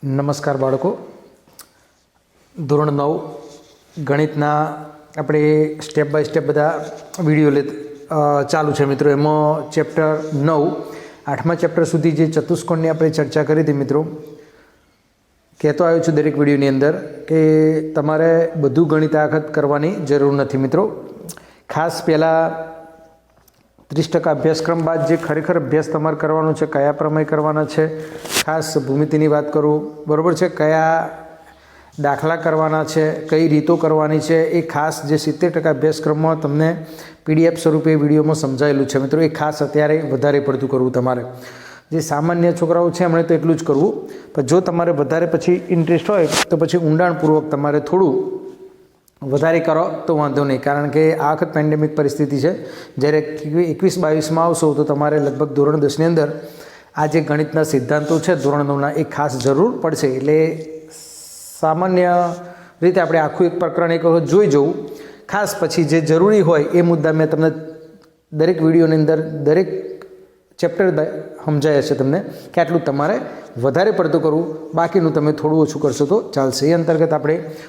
નમસ્કાર બાળકો, ધોરણ 9 ગણિતના આપણે સ્ટેપ બાય સ્ટેપ બધા વિડીયો ચાલુ છે મિત્રો. એમાં ચેપ્ટર 9 8મા ચેપ્ટર સુધી જે ચતુષ્કોણની આપણે ચર્ચા કરી હતી મિત્રો, કહેતો આવ્યો છું દરેક વિડીયોની અંદર કે તમારે બધું ગણિત આ વખત કરવાની જરૂર નથી મિત્રો. ખાસ પહેલાં 30% અભ્યાસક્રમ બાદ જે ખરેખર અભ્યાસ તમારે કરવાનો છે, કયા પ્રમેય કરવાના છે, ખાસ ભૂમિતિની વાત કરું, બરાબર છે, કયા દાખલા કરવાના છે, કઈ રીતો કરવાની છે, એ ખાસ જે 70% અભ્યાસક્રમમાં તમને PDF સ્વરૂપે વિડીયોમાં સમજાયેલું છે મિત્રો. એ ખાસ અત્યારે વધારે પડતું કરવું તમારે. જે સામાન્ય છોકરાઓ છે એમણે તો એટલું જ કરવું, પણ જો તમારે વધારે પછી ઇન્ટરેસ્ટ હોય તો પછી ઊંડાણપૂર્વક તમારે થોડું વધારે કરો તો વાંધો નહીં. કારણ કે આ વખત પેન્ડેમિક પરિસ્થિતિ છે. જ્યારે 21-22માં આવશો તો તમારે લગભગ ધોરણ 10ની અંદર આ જે ગણિતના સિદ્ધાંતો છે ધોરણ 9ના એ ખાસ જરૂર પડશે. એટલે સામાન્ય રીતે આપણે આખું એક પ્રકરણ એક વખત જોઈ જવું, ખાસ પછી જે જરૂરી હોય એ મુદ્દા મેં તમને દરેક વિડીયોની અંદર દરેક ચેપ્ટર સમજાય છે તમને કે આટલું તમારે વધારે પડતું કરવું, બાકીનું તમે થોડું ઓછું કરશો તો ચાલશે. એ અંતર્ગત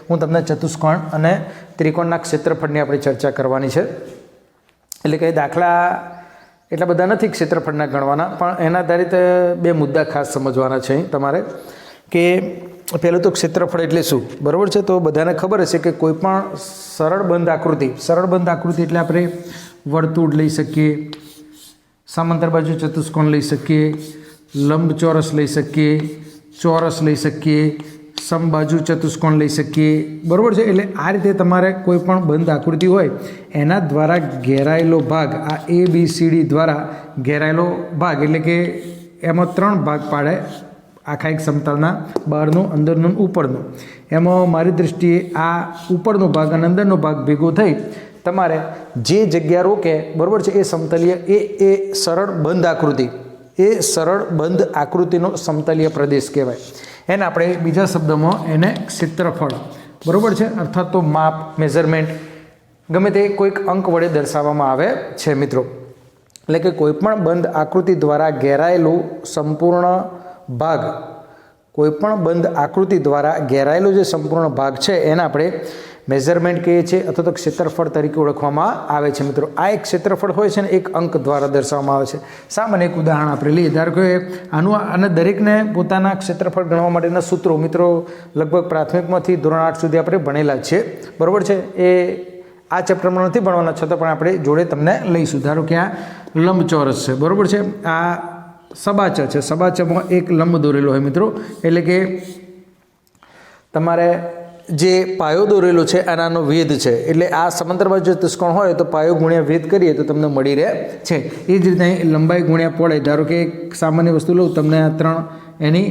હું તમને ચતુષ્કોણ અને ત્રિકોણના ક્ષેત્રફળની આપણે ચર્ચા કરવાની છે. એટલે કે દાખલા એટલા બધા નથી ક્ષેત્રફળના ગણવાના, પણ એના આધારિત બે મુદ્દા ખાસ સમજવાના છે તમારે. કે પહેલું તો ક્ષેત્રફળ એટલે શું, બરાબર છે. તો બધાને ખબર હશે કે કોઈ પણ સરળ બંધ આકૃતિ એટલે આપણે વર્તુળ લઈ શકીએ, સમાંતર બાજુ ચતુષ્કોણ લઈ શકીએ, લંબચોરસ લઈ શકીએ, ચોરસ લઈ શકીએ, સમબાજુ ચતુષ્કોણ લઈ શકીએ, બરાબર છે. એટલે આ રીતે તમારે કોઈ પણ બંધ આકૃતિ હોય એના દ્વારા ઘેરાયેલો ભાગ, આ ABCD દ્વારા ઘેરાયેલો ભાગ, એટલે કે એમાં 3 ભાગ પાડે આખા એક સમતલના, બહારનો, અંદરનો, ઉપરનો. એમાં મારી દૃષ્ટિએ આ ઉપરનો ભાગ અને અંદરનો ભાગ ભેગો થઈ તમારે જે જગ્યા રોકે, બરાબર છે, એ સમતલીય એ સરળ બંધ આકૃતિનો સમતલીય પ્રદેશ કહેવાય. એને આપણે બીજા શબ્દમાં એને ક્ષેત્રફળ, બરાબર છે, અર્થાત તો માપ, મેઝરમેન્ટ, ગમે તે કોઈક અંક વડે દર્શાવવામાં આવે છે મિત્રો. એટલે કે કોઈ પણ બંધ આકૃતિ દ્વારા ઘેરાયેલું સંપૂર્ણ ભાગ, કોઈપણ બંધ આકૃતિ દ્વારા ઘેરાયેલો જે સંપૂર્ણ ભાગ છે એને આપણે મેઝરમેન્ટ કહીએ છીએ અથવા તો ક્ષેત્રફળ તરીકે ઓળખવામાં આવે છે મિત્રો. આ એક ક્ષેત્રફળ હોય છે ને એક અંક દ્વારા દર્શાવવામાં આવે છે. સામાન્ય એક ઉદાહરણ આપણે લઈએ, ધારો કે આનું અને દરેકને પોતાના ક્ષેત્રફળ ગણવા માટેના સૂત્રો મિત્રો લગભગ પ્રાથમિકમાંથી ધોરણ 8 સુધી આપણે ભણેલા છે, બરાબર છે. એ આ ચેપ્ટરમાં નથી ભણવાના, છતાં પણ આપણે જોડે તમને લઈશું. ધારો કે આ લંબચોરસ છે, બરાબર છે, આ સબાચર છે, સબાચરમાં એક લંબ દોરેલો હોય મિત્રો. એટલે કે તમારે જે પાયો દોરેલો છે આનાનો વેધ છે. એટલે આ સમાંતર બાજુ ચતુષ્કોણ હોય તો પાયો ગુણ્યા વેધ કરીએ તો તમને મળી રહે છે. એ જ રીતે લંબાઈ ગુણ્યા પહોળાઈ, ધારો કે એક સામાન્ય વસ્તુ લઉં, તમને આ 3 એની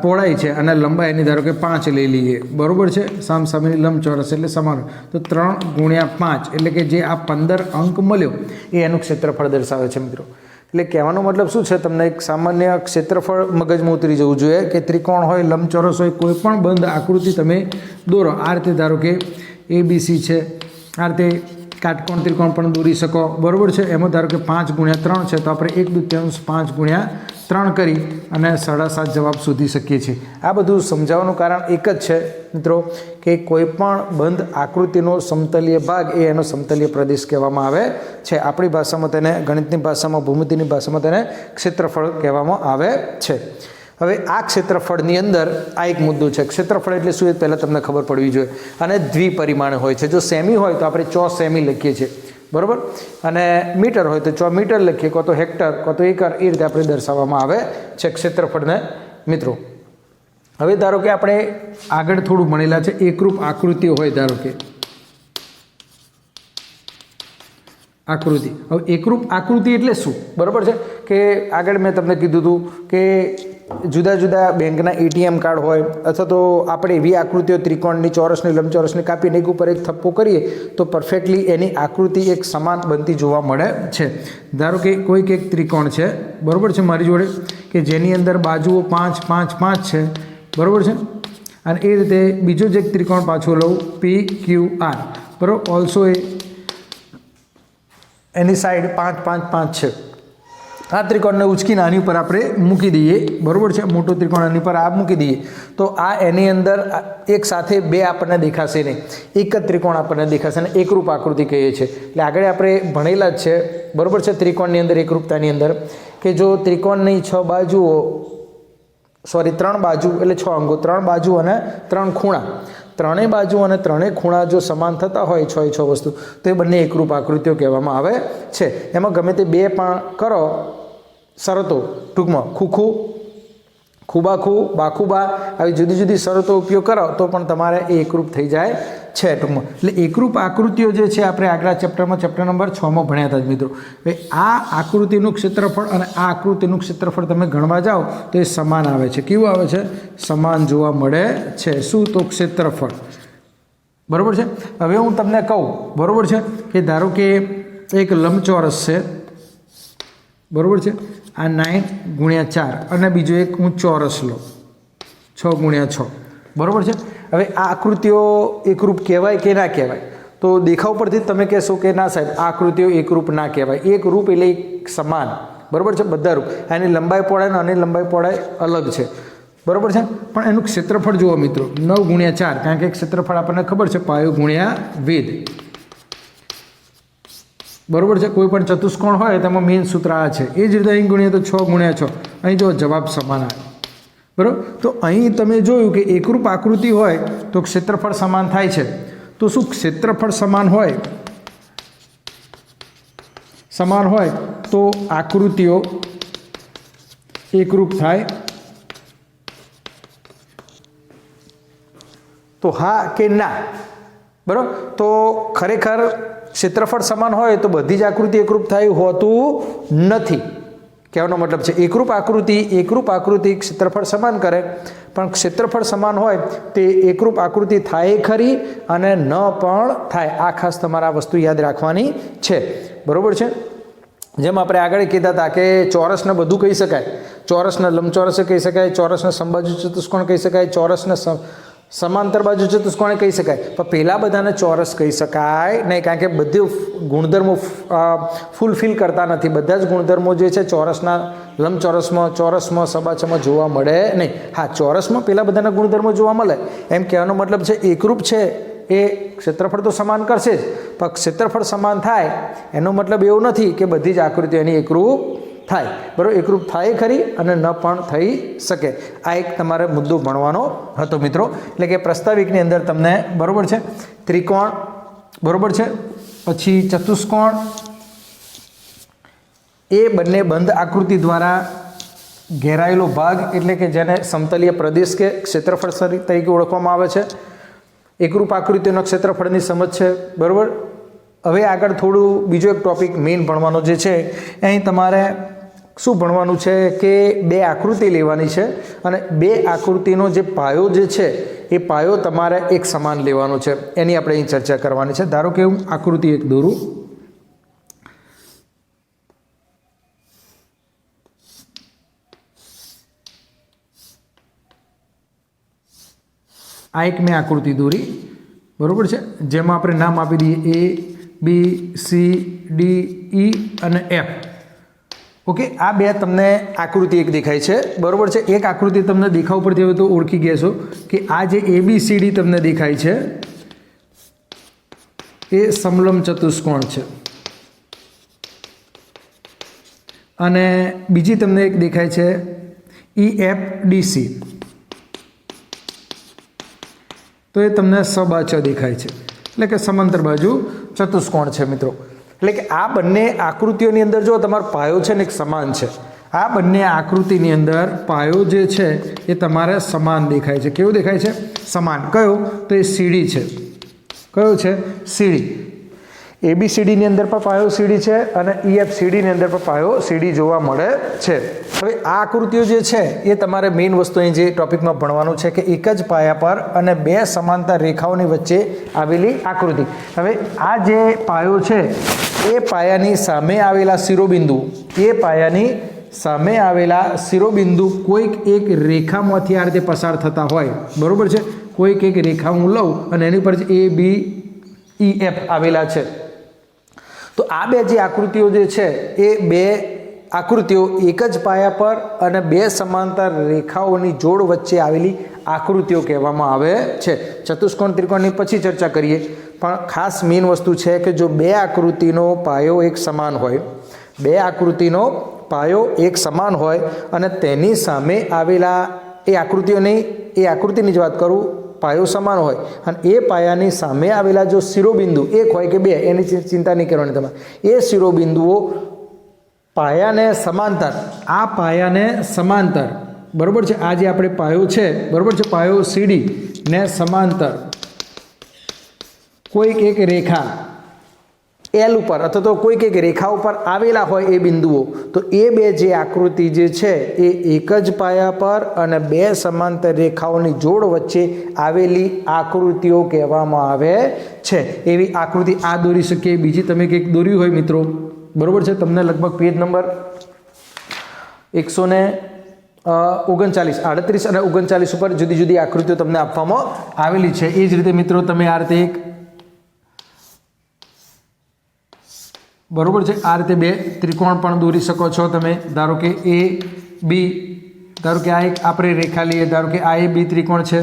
પહોળાઈ છે અને લંબાઈ એની ધારો કે 5 લઈ લઈએ, બરાબર છે. સામસામેની લંબચોરસ એટલે સમાન, તો 3 ગુણ્યા 5 એટલે કે જે આ 15 અંક મળ્યો એ એનું ક્ષેત્રફળ દર્શાવે છે મિત્રો. એટલે કહેવાનો મતલબ શું છે, તમને એક સામાન્ય ક્ષેત્રફળ મગજમાં ઉતરી જવું જોઈએ કે ત્રિકોણ હોય, લંબચોરસ હોય, કોઈ પણ બંધ આકૃતિ તમે દોરો. આ રીતે ધારો કે ABC છે, આ રીતે કાટકોણ ત્રિકોણ પણ દોરી શકો, બરાબર છે. એમાં ધારો કે 5 ગુણ્યા 3 છે તો આપણે 1/2 5 ગુણ્યા 3 કરી અને 7.5 જવાબ શોધી શકીએ છીએ. આ બધું સમજાવવાનું કારણ એક જ છે મિત્રો કે કોઈ પણ બંધ આકૃતિનો સમતલીય ભાગ એ એનો સમતલીય પ્રદેશ કહેવામાં આવે છે. આપણી ભાષામાં તેને, ગણિતની ભાષામાં, ભૂમિતિની ભાષામાં તેને ક્ષેત્રફળ કહેવામાં આવે છે. હવે આ ક્ષેત્રફળની અંદર આ એક મુદ્દો છે. ક્ષેત્રફળ એટલે શું એ પહેલાં તમને ખબર પડવી જોઈએ. અને દ્વિપરિમાણ હોય છે. જો સેમી હોય તો આપણે 4 સેમી લખીએ છીએ, બરાબર, અને મીટર હોય તો 4 મીટર લખીએ, કો તો હેક્ટર, કો તો એકર, એ રીતે આપણે દર્શાવવામાં આવે છે ક્ષેત્રફળને મિત્રો. હવે ધારો કે આપણે આગળ થોડું ભણેલા છે, એકરૂપ આકૃતિઓ હોય, ધારો કે આકૃતિ. હવે એકરૂપ આકૃતિ એટલે શું, બરાબર છે, કે આગળ મેં તમને કીધું હતું કે જુદા જુદા બેંકના ATM કાર્ડ હોય અથવા તો આપણે એવી આકૃતિઓ ત્રિકોણની, ચોરસની, લંબચોરસની કાપીને એક ઉપર એક થપ્પો કરીએ તો પરફેક્ટલી એની આકૃતિ એક સમાન બનતી જોવા મળે છે. ધારો કે કોઈક એક ત્રિકોણ છે, બરાબર છે, મારી જોડે, કે જેની અંદર બાજુઓ 5, 5, 5 છે, બરાબર છે. અને એ રીતે બીજો જ એક ત્રિકોણ પાછો લઉં, PQR, બરાબર, ઓલ્સો એની સાઈડ 5, 5, 5 છે. આ ત્રિકોણને ઉચકીને આની ઉપર આપણે મૂકી દઈએ, બરાબર છે, મોટો ત્રિકોણ આની પર આ મૂકી દઈએ તો આ એની અંદર એક સાથે બે આપણને દેખાશે નહીં, એક જ ત્રિકોણ આપણને દેખાશે અને એકરૂપ આકૃતિ કહીએ છીએ. એટલે આગળ આપણે ભણેલા જ છે, બરાબર છે, ત્રિકોણની અંદર એકરૂપતાની અંદર કે જો ત્રિકોણની 6 બાજુઓ સોરી 3 બાજુ એટલે 6 અંગો, 3 બાજુ અને 3 ખૂણા, ત્રણેય બાજુ અને ત્રણેય ખૂણા જો સમાન થતા હોય 6 એ 6 વસ્તુ તો એ બંને એકરૂપ આકૃતિઓ કહેવામાં આવે છે. એમાં ગમે તે બે પણ કરો શરતો, ટૂંકમાં ખૂખું, ખૂબાખૂ, બાખુબા આવી જુદી જુદી શરતો ઉપયોગ કરો તો પણ તમારે એ એકરૂપ થઈ જાય છે ટૂંકમાં. એટલે એકરૂપ આકૃતિઓ જે છે આપણે આગલા ચેપ્ટરમાં ચેપ્ટર નંબર 6માં ભણ્યા હતા મિત્રો. હવે આ આકૃતિનું ક્ષેત્રફળ અને આ આકૃતિનું ક્ષેત્રફળ તમે ગણવા જાઓ તો એ સમાન આવે છે. કેવું આવે છે? સમાન જોવા મળે છે. શું? તો ક્ષેત્રફળ, બરાબર છે. હવે હું તમને કહું, બરાબર છે, કે ધારો કે એક લંબચોરસ છે, બરાબર છે, આ 9x4 અને બીજો એક હું ચોરસ લો 6x6, બરાબર છે. હવે આ આકૃતિઓ એકરૂપ કહેવાય કે ના કહેવાય? તો દેખાવ પરથી તમે કહેશો કે ના સાહેબ આ આકૃતિઓ એકરૂપ ના કહેવાય. એક રૂપ એટલે એક સમાન, બરાબર છે, બધા રૂપ. એની લંબાઈ પહોળાઈ અને આની લંબાઈ પહોળાઈ અલગ છે, બરાબર છે. પણ એનું ક્ષેત્રફળ જુઓ મિત્રો, 9x4, કારણ કે ક્ષેત્રફળ આપણને ખબર છે પાયો ગુણ્યા વેધ, બરાબર છે. કોઈ પણ ચતુષ્કોણ હોય તેમાં મેઇન સૂત્ર આ છે. એ જ રીતે અહીં ગુણીએ તો 6x6, અહીં જો જવાબ સમાન આવે, બરાબર. તો અહીં તમે જોયું કે એકરૂપ આકૃતિ હોય તો ક્ષેત્રફળ સમાન થાય છે. તો શું ક્ષેત્રફળ સમાન હોય તો આકૃતિઓ એકરૂપ થાય? તો હા કે ના? બરાબર. તો ખરેખર ક્ષેત્રફળ સમાન હોય તો બધી જ આકૃતિ એકરૂપ થાય હોતું નથી. કહેવાનો મતલબ છે એકરૂપ આકૃતિ ક્ષેત્રફળ સમાન કરે, પણ ક્ષેત્રફળ સમાન હોય તે એકરૂપ આકૃતિ થાય ખરી અને ન પણ થાય. આ ખાસ તમારે આ વસ્તુ યાદ રાખવાની છે, બરાબર છે. જેમ આપણે આગળ કીધા હતા કે ચોરસને બધું કહી શકાય, ચોરસને લંબચોરસ કહી શકાય, ચોરસને સમબાજુ ચતુષ્કોણ કહી શકાય, ચોરસને સમાંતર બાજુ ચતુષ્કોણ કહી શકાય, પણ પહેલાં બધાને ચોરસ કહી શકાય નહીં, કારણ કે બધી ગુણધર્મો ફૂલફિલ કરતા નથી. બધા જ ગુણધર્મો જે છે ચોરસના ચોરસમાં સબાચમાં જોવા મળે નહીં. હા, ચોરસમાં પહેલાં બધાના ગુણધર્મો જોવા મળે. એમ કહેવાનો મતલબ છે એકરૂપ છે એ ક્ષેત્રફળ તો સમાન કરશે જ, પણ ક્ષેત્રફળ સમાન થાય એનો મતલબ એવું નથી કે બધી જ આકૃતિઓ એની એકરૂપ થાય, બરાબર. એકરૂપ થાય ખરી અને ન પણ થઈ શકે. આ એક તમારે મુદ્દો ભણવાનો હતો મિત્રો. એટલે કે પ્રસ્તાવિકની અંદર તમને, બરાબર છે, ત્રિકોણ, બરાબર છે, પછી ચતુષ્કોણ, એ બંને બંધ આકૃતિ દ્વારા ઘેરાયેલો ભાગ એટલે કે જેને સમતલીય પ્રદેશ કે ક્ષેત્રફળ તરીકે ઓળખવામાં આવે છે. એકરૂપ આકૃતિઓના ક્ષેત્રફળની સમજ છે, બરાબર. હવે આગળ થોડું બીજો એક ટોપિક મેઇન ભણવાનો જે છે, અહીં તમારે શું ભણવાનું છે કે બે આકૃતિ લેવાની છે અને બે આકૃતિનો જે પાયો જે છે એ પાયો તમારે એક સમાન લેવાનો છે. એની આપણે અહીં ચર્ચા કરવાની છે. ધારો કે હું આકૃતિ એક દોરું, આ એક મેં આકૃતિ દોરી, બરાબર છે, જેમાં આપણે નામ આપી દઈએ ABCDE અને F. ઓકે, આ બે તમને આકૃતિ એક દેખાય છે, બરાબર છે. એક આકૃતિ તમને દેખાવ પરથી હોય તો ઓળખી ગયા છો કે આ જે ABCD તમને દેખાય છે એ સમલંબ ચતુષ્કોણ છે, અને બીજી તમને એક દેખાય છે EFDC, તો એ તમને સબાચ દેખાય છે, એટલે કે સમાંતર બાજુ ચતુષ્કોણ છે મિત્રો. એટલે કે આ બંને આકૃતિઓની અંદર જો તમારો પાયો છે ને એક સમાન છે. આ બંને આકૃતિની અંદર પાયો જે છે એ તમારે સમાન દેખાય છે. કેવું દેખાય છે? સમાન. કયો? તો એ સીડી છે. કયો છે? સીડી. ABCDની અંદર પણ પાયો સીડી છે અને EFCDની અંદર પણ પાયો સીડી જોવા મળે છે. હવે આ આકૃતિઓ જે છે એ તમારે મેઇન વસ્તુ અહીં જે ટોપિકમાં ભણવાનું છે કે એક જ પાયા પર અને બે સમાંતર રેખાઓની વચ્ચે આવેલી આકૃતિ. હવે આ જે પાયો છે એ પાયાની સામે આવેલા શિરોબિંદુ કોઈક એક રેખામાંથી આ રીતે પસાર થતા હોય, બરાબર છે. કોઈક એક રેખા હું લઉં અને એની પર ABEF આવેલા છે. તો આ બે જે આકૃતિઓ જે છે એ બે આકૃતિઓ એક જ પાયા પર અને બે સમાંતર રેખાઓની જોડ વચ્ચે આવેલી આકૃતિઓ કહેવામાં આવે છે. ચતુષ્કોણ ત્રિકોણની પછી ચર્ચા કરીએ, પણ ખાસ મેઇન વસ્તુ છે કે જો બે આકૃતિનો પાયો એક સમાન હોય, બે આકૃતિનો પાયો એક સમાન હોય અને તેની સામે આવેલા એ આકૃતિની જ વાત કરું, પાયો સમાન હોય અને એ પાયાની સામે આવેલા જો શિરોબિંદુ એક હોય કે બે, એની ચિંતા નહીં કરવાની તમારે. એ શિરોબિંદુઓ પાયાને સમાંતર, આ પાયાને સમાંતર, બરાબર છે, આ જે આપણે પાયો છે, બરાબર છે, પાયો સીડી ને સમાંતર કોઈક એક રેખા એલ ઉપર અથવા તો કોઈક એક રેખા ઉપર આવેલા હોય એ બિંદુઓ, તો એ બે જે આકૃતિ જે છે એ એક જ પાયા પર અને બે સમાંતર રેખાઓની જોડ વચ્ચે આવેલી આકૃતિઓ કહેવામાં આવે છે. એવી આકૃતિ આ દોરી શકીએ. બીજી તમે કંઈક દોર્યું હોય મિત્રો, બરાબર છે, તમને લગભગ પેજ નંબર 139, 38 અને 39 ઉપર જુદી જુદી આકૃતિઓ તમને આપવામાં આવેલી છે. એ જ રીતે મિત્રો તમે આ રીતે એક, બરાબર છે, આ રીતે બે ત્રિકોણ પણ દોરી શકો છો તમે. ધારો કે એ બી, ધારો કે આ એક આપણે રેખા લઈએ, ધારો કે આ એ બી ત્રિકોણ છે,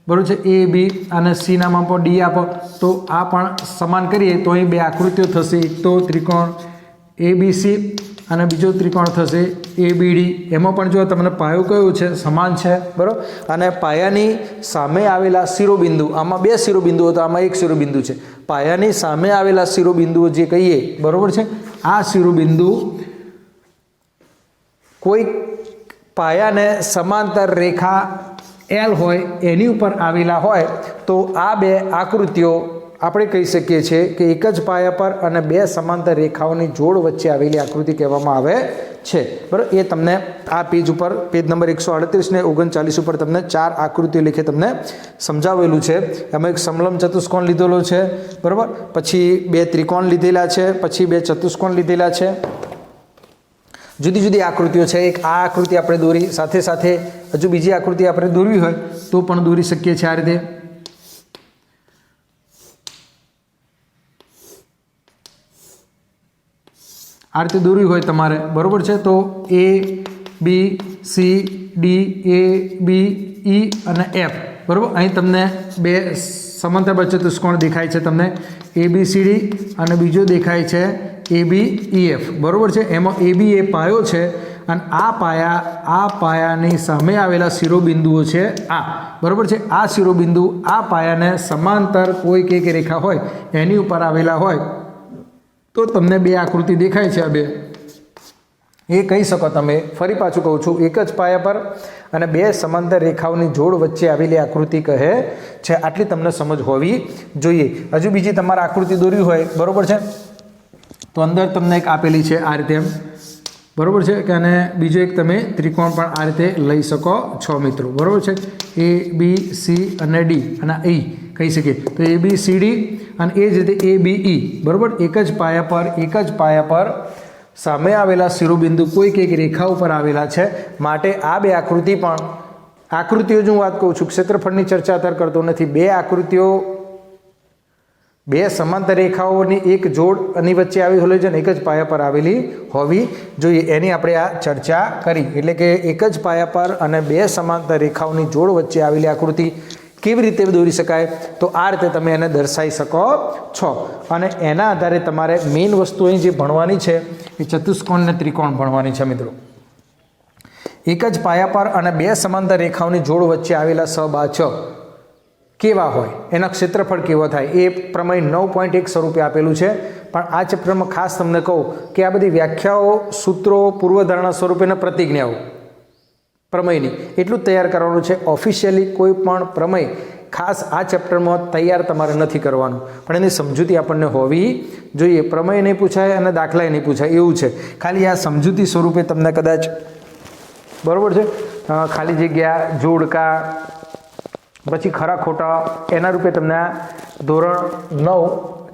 બરાબર છે, એ બી અને સી નામ આપો, ડી આપો, તો આ પણ સમાન કરીએ તો અહીં બે આકૃતિઓ થશે. એક તો ત્રિકોણ એ બી સી અને બીજો ત્રિકોણ થશે એ બી ડી. એમાં પણ જો તમને પાયો કયો છે, સમાન છે, બરાબર. અને પાયાની સામે આવેલા શિરોબિંદુ, આમાં બે શિરોબિંદુઓ તો આમાં એક શિરોબિંદુ છે. પાયાની સામે આવેલા શિરોબિંદુઓ જે કહીએ, બરાબર છે, આ શિરોબિંદુ કોઈ પાયાને સમાંતર રેખા એલ હોય એની ઉપર આવેલા હોય તો આ બે આકૃતિઓ આપણે કહી શકીએ છીએ કે એક જ પાયા પર અને બે સમાંતર રેખાઓની જોડ વચ્ચે આવેલી આકૃતિ કહેવામાં આવે છે, બરાબર. એ તમને આ પેજ ઉપર, પેજ નંબર 138 ને 39 ઉપર તમને 4 આકૃતિઓ લીખે તમને સમજાવેલું છે. એમાં એક સમલંબ ચતુષ્કોણ લીધેલો છે, બરાબર, પછી બે ત્રિકોણ લીધેલા છે, પછી બે ચતુષ્કોણ લીધેલા છે. જુદી જુદી આકૃતિઓ છે. એક આ આકૃતિ આપણે દોરી, સાથે સાથે હજુ બીજી આકૃતિ આપણે દોરવી હોય તો પણ દોરી શકીએ છીએ. આ રીતે આ રીતે દોરવી હોય તમારે, બરાબર છે, તો એ બી સી ડી એ બી ઈ અને એફ, બરાબર. અહીં તમને બે સમાંતર ચતુષ્કોણ દેખાય છે તમને, એ બી સી ડી અને બીજો દેખાય છે એ બી ઈ એફ, બરાબર છે. એમાં એ બી એ પાયો છે અને આ પાયાની સામે આવેલા શિરોબિંદુઓ છે આ, બરાબર છે. આ શિરોબિંદુ આ પાયાને સમાંતર કોઈક એક રેખા હોય એની ઉપર આવેલા હોય તો તમને બે આકૃતિ દેખાય છે. આ બે એ કહી શકો તમે, ફરી પાછું કહું છું, એક જ પાયા પર અને બે સમાંતર રેખાઓની જોડ વચ્ચે આવેલી આકૃતિ કહે છે. આટલી તમને સમજ હોવી જોઈએ. હજુ બીજી તમારે આકૃતિ દોરવી હોય, બરાબર છે, તો અંદર તમને એક આપેલી છે આ રીતે, એમ, બરાબર છે, કે અને બીજો એક તમે ત્રિકોણ પણ આ રીતે લઈ શકો છો મિત્રો, બરાબર છે. એ બી સી અને ડી અને ઈ કહી શકીએ તો એ બી સી ડી અને એ જ રીતે એ બી ઈ, બરાબર. એક જ પાયા પર સામે આવેલા શિરોબિંદુ કોઈક એક રેખા ઉપર આવેલા છે. માટે આ બે આકૃતિ પણ, આકૃતિઓ જ હું વાત કહું છું, ક્ષેત્રફળની ચર્ચા અત્યારે કરતો નથી. બે આકૃતિઓ બે સમાંતર રેખાઓની એક જોડ અને વચ્ચે આવી હોય છે ને એક જ પાયા પર આવેલી હોવી જોઈએ, એની આપણે આ ચર્ચા કરી. એટલે કે એક જ પાયા પર અને બે સમાંતર રેખાઓની જોડ વચ્ચે આવેલી આકૃતિ કેવી રીતે દોરી શકાય, તો આ રીતે તમે એને દર્શાવી શકો છો. અને એના આધારે તમારે મેઇન વસ્તુ અહીં જે ભણવાની છે એ ચતુષ્કોણ ને ત્રિકોણ ભણવાની છે મિત્રો. એક જ પાયા પર અને બે સમાંતર રેખાઓની જોડ વચ્ચે આવેલા સબાચ કેવા હોય, એના ક્ષેત્રફળ કેવો થાય, એ પ્રમેય 9.1 સ્વરૂપે આપેલું છે. પણ આ ચેપ્ટરમાં ખાસ તમને કહું કે આ બધી વ્યાખ્યાઓ, સૂત્રો, પૂર્વધારણા સ્વરૂપેના પ્રતિજ્ઞાઓ પ્રમેયની એટલું જ તૈયાર કરવાનું છે. ઓફિશિયલી કોઈ પણ પ્રમેય ખાસ આ ચેપ્ટરમાં તૈયાર તમારે નથી કરવાનું, પણ એની સમજૂતી આપણને હોવી જોઈએ. પ્રમેય નહીં પૂછાય અને દાખલાય નહીં પૂછાય એવું છે. ખાલી આ સમજૂતી સ્વરૂપે તમને કદાચ, બરાબર છે, ખાલી જગ્યા, જોડકા, પછી ખરા ખોટા, એના રૂપે તમને આ ધોરણ 9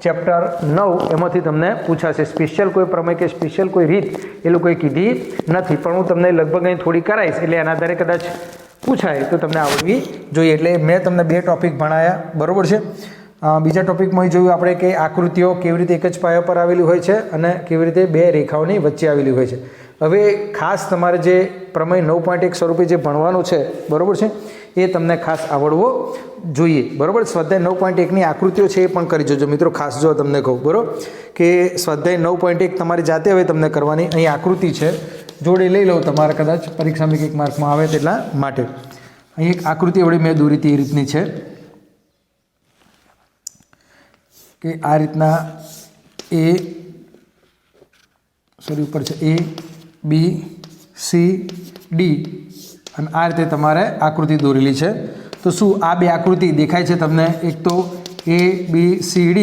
ચેપ્ટર 9 એમાંથી તમને પૂછાશે. સ્પેશિયલ કોઈ પ્રમેય કે સ્પેશિયલ કોઈ રીત એ લોકોએ કીધી નથી, પણ હું તમને લગભગ અહીં થોડી કરાવીશ, એટલે એના આધારે કદાચ પૂછાય તો તમને આવડવી જોઈએ. એટલે મેં તમને બે ટોપિક ભણાયા, બરાબર છે. બીજા ટોપિકમાં જોયું આપણે કે આકૃતિઓ કેવી રીતે એક જ પાયા પર આવેલી હોય છે અને કેવી રીતે બે રેખાઓની વચ્ચે આવેલી હોય છે. હવે ખાસ તમારે જે પ્રમેય 9.1 સ્વરૂપે જે ભણવાનું છે, બરાબર છે, એ તમને ખાસ આવડવો જોઈએ, બરાબર. સ્વાધ્યાય 9.1ની આકૃતિઓ છે એ પણ કરી જોજો મિત્રો, ખાસ જો તમને કહું, બરાબર, કે સ્વાધ્યાય 9.1 તમારી જાતે હવે તમને કરવાની. અહીં આકૃતિ છે, જોડે લઈ લઉં તમારે કદાચ પરીક્ષામાં એક માર્કમાં આવે તેટલા માટે. અહીં એક આકૃતિ વળી મેં દોરી હતી એ રીતની છે કે આ રીતના ઉપર છે ABCD અને આ રીતે તમારે આકૃતિ દોરેલી છે. તો શું આ બે આકૃતિ દેખાય છે તમને? એક તો ABCD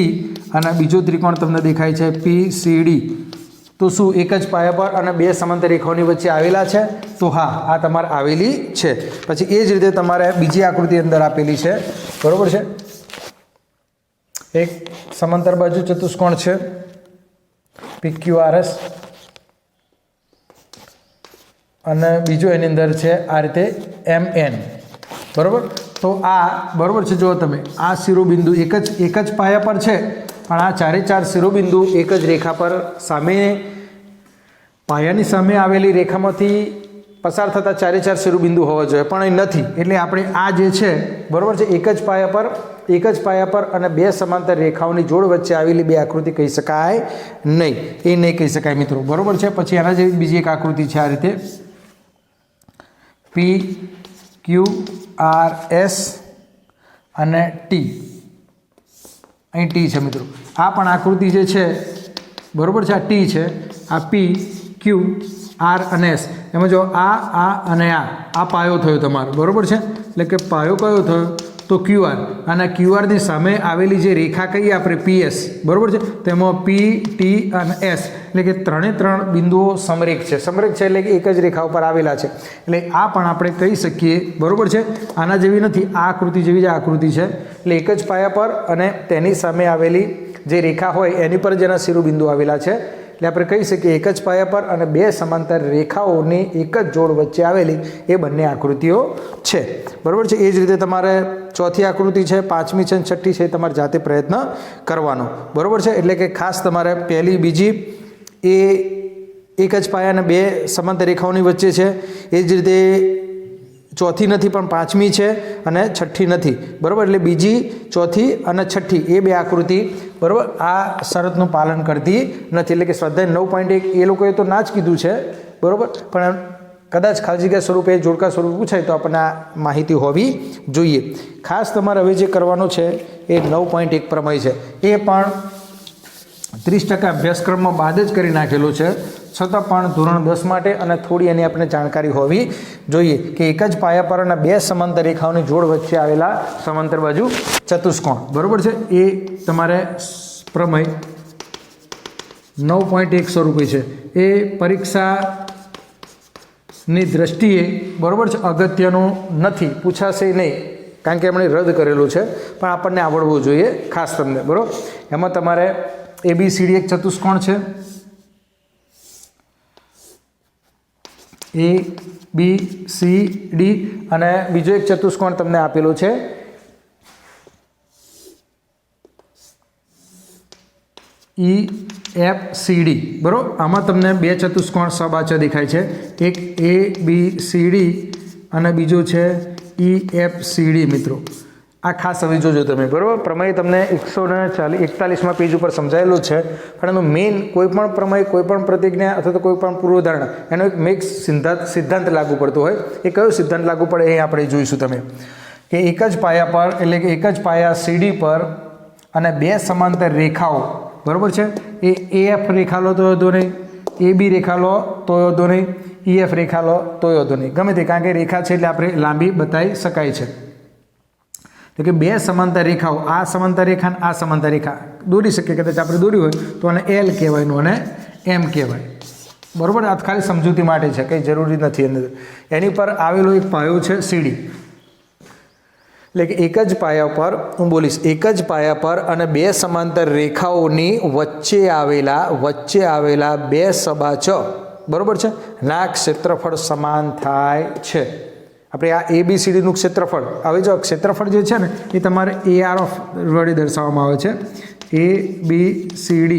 અને બીજો ત્રિકોણ તમને દેખાય છે PCD. તો શું એક જ પાયા પર અને બે સમાંતર રેખાઓની વચ્ચે આવેલા છે? તો હા, આ તમારે આવેલી છે. પછી એ જ રીતે તમારે બીજી આકૃતિ અંદર આપેલી છે, બરાબર છે. એક સમાંતર બાજુ ચતુષ્કોણ છે PQRS અને બીજો એની અંદર છે આ રીતે MN, બરાબર. તો આ બરાબર છે, જો તમે આ શિરોબિંદુ એક જ પાયા પર છે, પણ આ ચારે ચાર શિરોબિંદુ એક જ રેખા પર પાયાની સામે આવેલી રેખામાંથી પસાર થતા ચારે ચાર શિરોબિંદુ હોવા જોઈએ, પણ એ નથી. એટલે આપણે આ જે છે, બરાબર છે, એક જ પાયા પર અને બે સમાંતર રેખાઓની જોડ વચ્ચે આવેલી બે આકૃતિ કહી શકાય નહીં, એ નહીં કહી શકાય મિત્રો, બરાબર છે. પછી આના જેવી બીજી એક આકૃતિ છે આ રીતે PQRS અને T. અહીં T છે મિત્રો. આ પણ આકૃતિ જે છે, બરાબર છે, આ T છે, આ P, Q, R અને S. એમાં જો આ અને આ પાયો થયો તમારો, બરાબર છે. એટલે કે પાયો કયો થયો? તો QR. અને QRની સામે આવેલી જે રેખા કહીએ આપણે PS, બરાબર છે, તેમાં P, T અને S, એટલે કે ત્રણ બિંદુઓ સમરેખ છે. સમરેખ છે એટલે કે એક જ રેખા ઉપર આવેલા છે. એટલે આ પણ આપણે કહી શકીએ, બરાબર છે. આના જેવી નથી, આ આકૃતિ જેવી જ આકૃતિ છે. એટલે એક જ પાયા પર અને તેની સામે આવેલી જે રેખા હોય એની પર જેના શિરોબિંદુ આવેલા છે. એટલે આપણે કહી શકીએ એક જ પાયા પર અને બે સમાંતર રેખાઓની એક જ જોડ વચ્ચે આવેલી એ બંને આકૃતિઓ છે, બરાબર છે. એ જ રીતે તમારે ચોથી આકૃતિ છે, પાંચમી છે અને છઠ્ઠી છે, તમારે જાતે પ્રયત્ન કરવાનો, બરાબર છે. એટલે કે ખાસ તમારે પહેલી બીજી એ એક જ પાયા અને બે સમાંતર રેખાઓની વચ્ચે છે. એ જ રીતે ચોથી નથી પણ પાંચમી છે અને છઠ્ઠી નથી, બરાબર. એટલે બીજી, ચોથી અને છઠ્ઠી એ બે આકૃતિ, બરાબર, આ શરતનું પાલન કરતી નથી. એટલે કે સ્વાધ્યાય 9.1 એ લોકોએ તો ના જ કીધું છે, બરાબર, પણ કદાચ ખાલી જગ્યા સ્વરૂપે જોડકા સ્વરૂપે પૂછાય તો આપણને આ માહિતી હોવી જોઈએ. ખાસ તમારે હવે જે કરવાનું છે એ 9.1 પ્રમેય છે, એ પણ 30% અભ્યાસક્રમમાં બાદ જ કરી નાખેલો છે, છતાં પણ ધોરણ 10 માટે અને થોડી એની આપણે જાણકારી હોવી જોઈએ કે એક જ પાયા પર અને બે સમાંતર રેખાઓની જોડ વચ્ચે આવેલા સમાંતર બાજુ ચતુષ્કોણ, બરાબર છે. એ તમારે પ્રમેય 9.1 સ્વરૂપે છે. એ પરીક્ષાની દ્રષ્ટિએ, બરાબર છે, અગત્યનું નથી, પૂછાશે નહીં, કારણ કે એમણે રદ કરેલું છે, પણ આપણને આવડવું જોઈએ ખાસ તમને, બરાબર. એમાં તમારે ABCD એક ચતુષ્કોણ છે, ABCD, અને બીજો એક ચતુષ્કોણ તમને આપેલો છે EFCD, બરાબર. આમાં તમને બે ચતુષ્કોણ સબાચા દેખાય છે, એક ABCD અને બીજો છે EFCD મિત્રો. આ ખાસ હવે જોજો તમે, બરાબર. પ્રમેય તમને 141 પેજ ઉપર સમજાયેલું છે, પણ એનું મેઇન કોઈપણ પ્રમેય, કોઈપણ પ્રતિજ્ઞા અથવા તો કોઈપણ પૂર્વધારણા એનો એક મેઇન સિદ્ધાંત લાગુ પડતો હોય. એ કયો સિદ્ધાંત લાગુ પડે એ આપણે જોઈશું તમે, કે એક જ પાયા પર, એટલે કે એક જ પાયા CD પર અને બે સમાંતર રેખાઓ, બરાબર છે, એ AF રેખા લો તો વાંધો નહીં, AB રેખા લો તો વાંધો નહીં, EF રેખા લો તો વાંધો નહીં, ગમે તે, કારણ કે રેખા છે એટલે આપણે લાંબી બતાવી શકાય છે. એટલે કે બે સમાંતર રેખાઓ, આ સમાંતર રેખા અને આ સમાંતર રેખા દોરી શકીએ, કદાચ આપણે દોરી હોય તો આને L કહેવાય અને M કહેવાય, બરાબર. આ ખાલી સમજૂતી માટે છે, કંઈ જરૂરી નથી. અંદર એની પર આવેલો એક પાયો છે CD. એટલે કે એક જ પાયા પર, હું બોલીશ, એક જ પાયા પર અને બે સમાંતર રેખાઓની વચ્ચે આવેલા બે સબાચ, બરાબર છે, ના ક્ષેત્રફળ સમાન થાય છે. આપણે આ ABCDનું ક્ષેત્રફળ, હવે જો ક્ષેત્રફળ જે છે ને એ તમારે AR વડે દર્શાવવામાં આવે છે, ABCD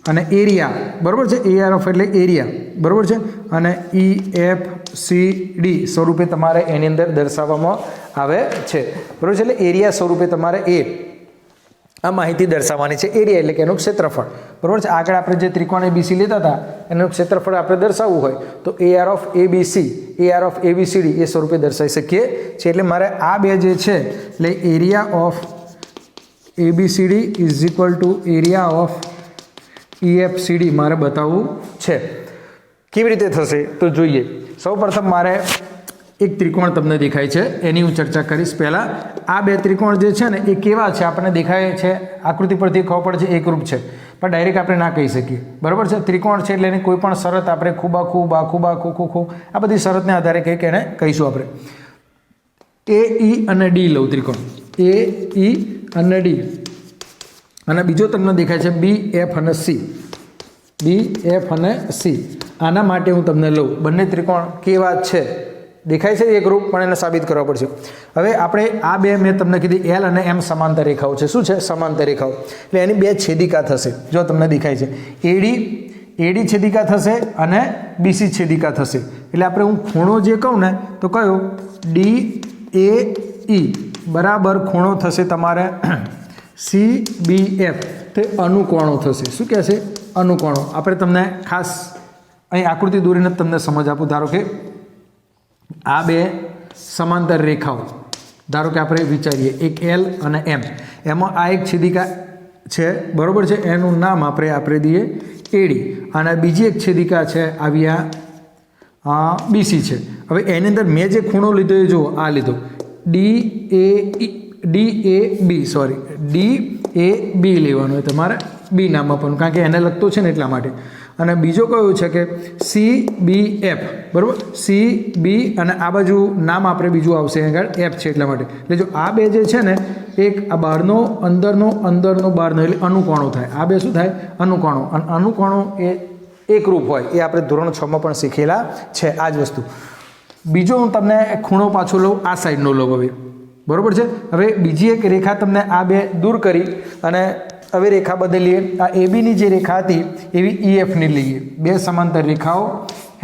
અને એરિયા, બરાબર છે, AR ઓફ એટલે એરિયા, બરાબર છે, અને EFCD સ્વરૂપે તમારે એની અંદર દર્શાવવામાં આવે છે, બરાબર છે. એટલે એરિયા સ્વરૂપે તમારે આ માહિતી દર્શાવવાની છે. એરિયા એટલે કે એનું ક્ષેત્રફળ, બરાબર છે. આગળ આપણે જે ત્રિકોણ ABC લેતા હતા એનું ક્ષેત્રફળ આપણે દર્શાવવું હોય તો AR of ABC, AR of ABCD એ સ્વરૂપે દર્શાવી શકીએ છીએ. એટલે મારે આ બે જે છે એટલે area of ABCD is equal two area of EFCD મારે બતાવવું છે. કેવી રીતે થશે તો જોઈએ. સૌપ્રથમ મારે એક ત્રિકોણ તમને દેખાય છે એની હું ચર્ચા કરીશ. પહેલાં આ બે ત્રિકોણ જે છે ને એ કેવા છે આપણને દેખાય છે, આકૃતિ પરથી ખબર પડે છે એકરૂપ છે, પણ ડાયરેક્ટ આપણે ના કહી શકીએ, બરાબર છે. ત્રિકોણ છે એટલે એની કોઈ પણ શરત આપણે ખૂબા ખૂબ આ ખૂબા ખૂ આ બધી શરતને આધારે કંઈક એને કહીશું આપણે. AE અને D લઉં ત્રિકોણ, AE અને D, અને બીજો તમને દેખાય છે BF અને C, BF અને C. આના માટે હું તમને લઉં. બંને ત્રિકોણ કેવા છે દેખાય છે એક રૂપ, પણ એને સાબિત કરવા પડશે. હવે આપણે આ બે મેં તમને કીધી L અને M સમાંતર રેખાઓ છે. શું છે? સમાંતર રેખાઓ. એટલે એની બે છેદિકા થશે. જો તમને દેખાય છે AD છેદિકા થશે અને BC છેદિકા થશે. એટલે આપણે હું ખૂણો જે કહું ને તો કયો DAE બરાબર ખૂણો થશે તમારે CBF, તે અનુકોણો થશે. શું કહે છે? અનુકોણો. આપણે તમને ખાસ અહીં આકૃતિ દોરીને તમને સમજ આપું. ધારો કે આ બે સમાંતર રેખાઓ, ધારો કે આપણે વિચારીએ એક L અને M, એમાં આ એક છેદિકા છે, બરાબર છે, એનું નામ આપણે દઈએ AD, અને બીજી એક છેદિકા છે આવી આ BC છે. હવે એની અંદર મેં જે ખૂણો લીધો એ જુઓ, આ લીધો DAB લેવાનો હોય તમારે, B નામ આપવાનું, કારણ કે એને લગતો છે ને એટલા માટે. અને બીજો કયો છે કે CBF, બરાબર, CB, અને આ બાજુ નામ આપણે બીજું આવશે આગળ F છે એટલા માટે. એટલે જો આ બે જે છે ને એક આ બહારનો અંદરનો બહારનો એટલે અનુકોણો થાય. આ બે શું થાય? અનુકોણો. અને અનુકોણો એ એકરૂપ હોય એ આપણે ધોરણ 6 માં પણ શીખેલા છે આ જ વસ્તુ. બીજો હું તમને ખૂણો પાછો લઉં, આ સાઈડનો લઉં હવે, બરાબર છે. હવે બીજી એક રેખા તમને આ બે દૂર કરી અને હવે રેખા બદલીએ. આ ABની જે રેખા હતી એવી EFની લઈએ. બે સમાંતર રેખાઓ,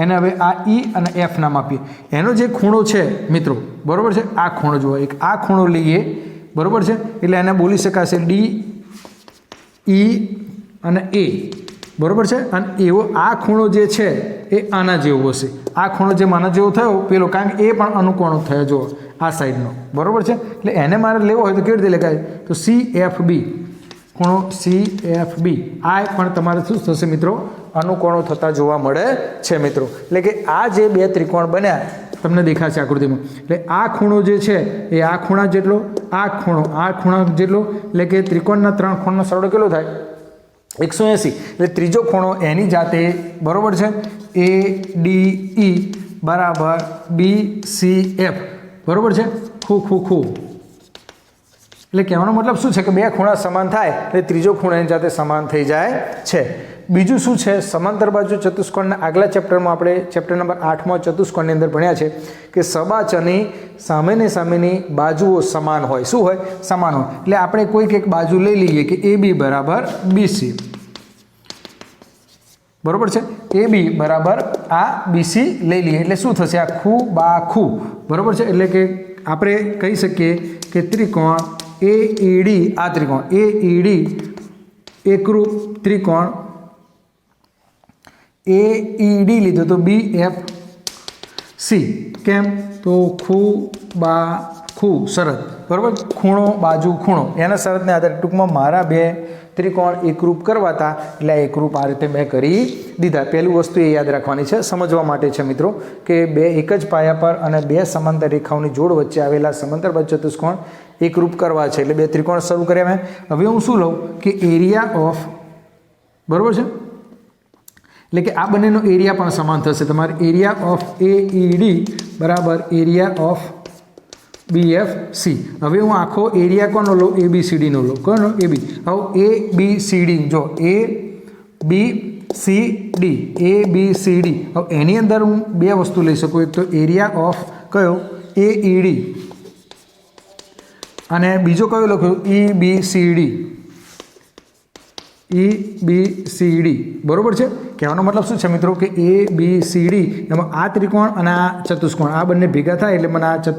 એને હવે આ E અને F નામ આપીએ. એનો જે ખૂણો છે મિત્રો, બરાબર છે, આ ખૂણો જુઓ, એક આ ખૂણો લઈએ, બરાબર છે. એટલે એને બોલી શકાશે DE અને A, બરાબર છે. અને એવો આ ખૂણો જે છે એ આના જેવો હશે. આ ખૂણો જે આના જેવો થયો પેલો, કારણ કે એ પણ અનુકોણો થયો જુઓ આ સાઈડનો, બરાબર છે. એટલે એને મારે લેવો હોય તો કેવી રીતે લખાય? તો CFB, ખૂણો CFB. આ પણ તમારે શું થશે મિત્રો? અનુકોણો થતા જોવા મળે છે મિત્રો. એટલે કે આ જે બે ત્રિકોણ બન્યા તમને દેખાશે આકૃતિમાં. એટલે આ ખૂણો જે છે એ આ ખૂણા જેટલો, આ ખૂણા જેટલો, એટલે કે ત્રિકોણના ત્રણ ખૂણાનો સરવાળો કેટલો થાય? 180. એટલે ત્રીજો ખૂણો એની જાતે, બરાબર છે, ADE બરાબર BCF, બરાબર છે, ખૂ. એટલે કહેવાનો મતલબ શું છે કે બે ખૂણા સમાન થાય એટલે ત્રીજો ખૂણો એની જાતે સમાન થઈ જાય છે. બીજું શું છે? સમાંતર બાજુ ચતુષ્કોણના આગલા ચેપ્ટરમાં આપણે ચેપ્ટર નંબર 8માં ચતુષ્કોણની અંદર ભણ્યા છે કે સબાચની સામેની બાજુઓ સમાન હોય. શું હોય? સમાન હોય. એટલે આપણે કોઈક એક બાજુ લઈ લઈએ કે AB બરાબર BC, બરાબર છે, AB બરાબર આ BC લઈ લઈએ. એટલે શું થશે? આ ખૂ બા ખૂ, બરાબર છે. એટલે કે આપણે કહી શકીએ કે ત્રિકોણ AED, આ ત્રિકોણ AED એકરૂપ ત્રિકોણ AED લીધો તો BFC. કેમ? તો ખૂ બા ખૂ શરત, બરાબર, ખૂણો બાજુ ખૂણો, એના શરતને આધારે ટૂંકમાં મારા બે ત્રિકોણ એકરૂપ કરવાતા એટલે એકરૂપ આ રીતે મેં કરી દીધા. પહેલું વસ્તુ એ યાદ રાખવાની છે, સમજવા માટે છે મિત્રો, કે બે એક જ પાયા પર અને બે સમાંતર રેખાઓની જોડ વચ્ચે આવેલા સમાંતર બાજુ ચતુષ્કોણ એકરૂપ કરવા છે. એટલે બે ત્રિકોણ શરૂ કર્યા મેં. હવે હું શું લઉં કે એરિયા ઓફ, બરાબર છે, એટલે કે આ બંનેનો એરિયા પણ સમાન થશે. તમારે એરિયા ઓફ AED બરાબર એરિયા ઓફ BFC. હવે હું આખો એરિયા કોનો લઉં? ABCDનો લઉં. કોનો? AB. હવે ABCD જો ABCD, ABCD. હવે એની અંદર હું બે વસ્તુ લઈ શકું. એક તો એરિયા ઓફ કયો? AED, અને બીજો કયો લખ્યો? EBCD. ABCD બરોબર છે. કહેવાનો મતલબ શું છે મિત્રો કે ABCD એમાં આ ત્રિકોણ અને આ ચતુષ્કોણ આ બંને ભેગા થાય એટલે મને આ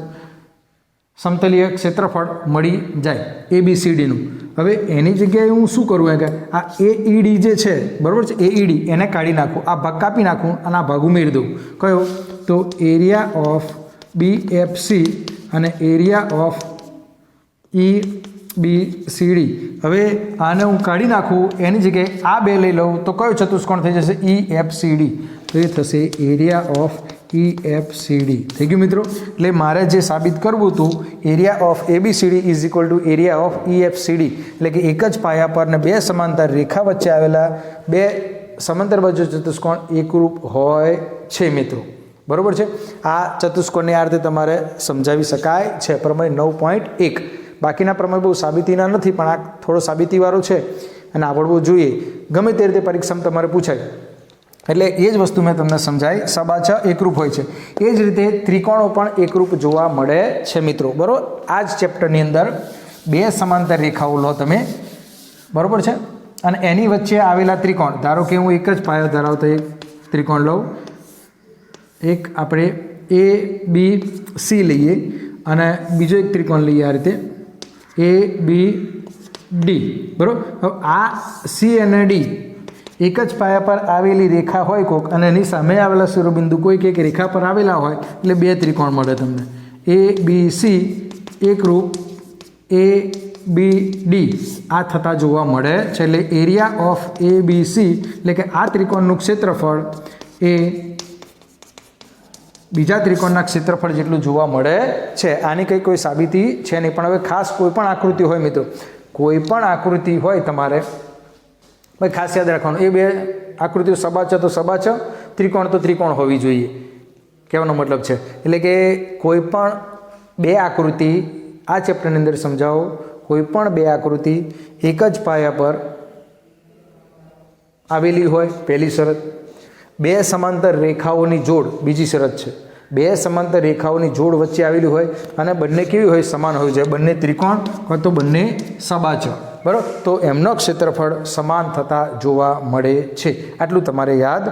સમતલીય ક્ષેત્રફળ મળી જાય ABCDનું. હવે એની જગ્યાએ હું શું કરું કે આ AED જે છે બરાબર છે AED એને કાઢી નાખું, આ ભાગ કાપી નાખું અને આ ભાગ ઉમેરી દઉં. કયો? તો એરિયા ઓફ BFC અને એરિયા ઓફ EBCD. હવે આને હું કાઢી નાખું, એની જગ્યાએ આ બે લઈ લઉં તો કયો ચતુષ્કોણ થઈ જશે? EFCD. તો એ થશે એરિયા ઓફ EFCD. થઈ ગયું મિત્રો. એટલે મારે જે સાબિત કરવું હતું area of ABCD is equal two area of EFCD, એટલે કે એક જ પાયા પર ને બે સમાંતર રેખા વચ્ચે આવેલા બે સમાંતર બાજુ ચતુષ્કોણ એકરૂપ હોય છે મિત્રો. બરાબર છે. આ ચતુષ્કોણની આ રીતે તમારે સમજાવી શકાય છે. પ્રમેય 9.1. બાકીના પ્રમેય બહુ સાબિતીના નથી, પણ આ થોડો સાબિતીવાળો છે અને આવડવું જોઈએ. ગમે તે રીતે પરીક્ષામાં તમારે પૂછાય. એટલે એ જ વસ્તુ મેં તમને સમજાવી. સબાચ એકરૂપ હોય છે. એ જ રીતે ત્રિકોણો પણ એકરૂપ જોવા મળે છે મિત્રો. બરાબર. આ જ ચેપ્ટરની અંદર બે સમાંતર રેખાઓ લો તમે, બરાબર છે, અને એની વચ્ચે આવેલા ત્રિકોણ, ધારો કે હું એક જ પાયો ધરાવતો એક ત્રિકોણ લઉં, એક આપણે ABC લઈએ અને બીજો એક ત્રિકોણ લઈએ આ રીતે ABD. બરાબર. હવે આ C અને D એક જ પાયા પર આવેલી રેખા હોય કોઈક અને એની સામે આવેલા શિરોબિંદુ કોઈક એક રેખા પર આવેલા હોય એટલે બે ત્રિકોણ મળે તમને. ABC એકરૂપ ABD આ થતા જોવા મળે છે. એટલે એરિયા ઓફ ABC એટલે કે આ ત્રિકોણનું ક્ષેત્રફળ એ બીજા ત્રિકોણના ક્ષેત્રફળ જેટલું જોવા મળે છે. આની કંઈ કોઈ સાબિતી છે નહીં. પણ હવે ખાસ કોઈ પણ આકૃતિ હોય મિત્રો, કોઈ પણ આકૃતિ હોય તમારે ભાઈ ખાસ યાદ રાખવાનું, એ બે આકૃતિઓ સબાચ તો સબાચ, ત્રિકોણ તો ત્રિકોણ હોવી જોઈએ. કહેવાનો મતલબ છે એટલે કે કોઈ પણ બે આકૃતિ આ ચેપ્ટરની અંદર સમજાવો. કોઈ પણ બે આકૃતિ એક જ પાયા પર આવેલી હોય, પહેલી શરત. બે સમાંતર રેખાઓની જોડ, બીજી શરત છે. બે સમાંતર રેખાઓની જોડ વચ્ચે આવેલી હોય અને બંને કેવી હોય? સમાન હોવી જોઈએ. બંને ત્રિકોણ કાં તો બંને સબાચ, બરાબર, તો એમનો ક્ષેત્રફળ સમાન થતા જોવા મળે છે. આટલું તમારે યાદ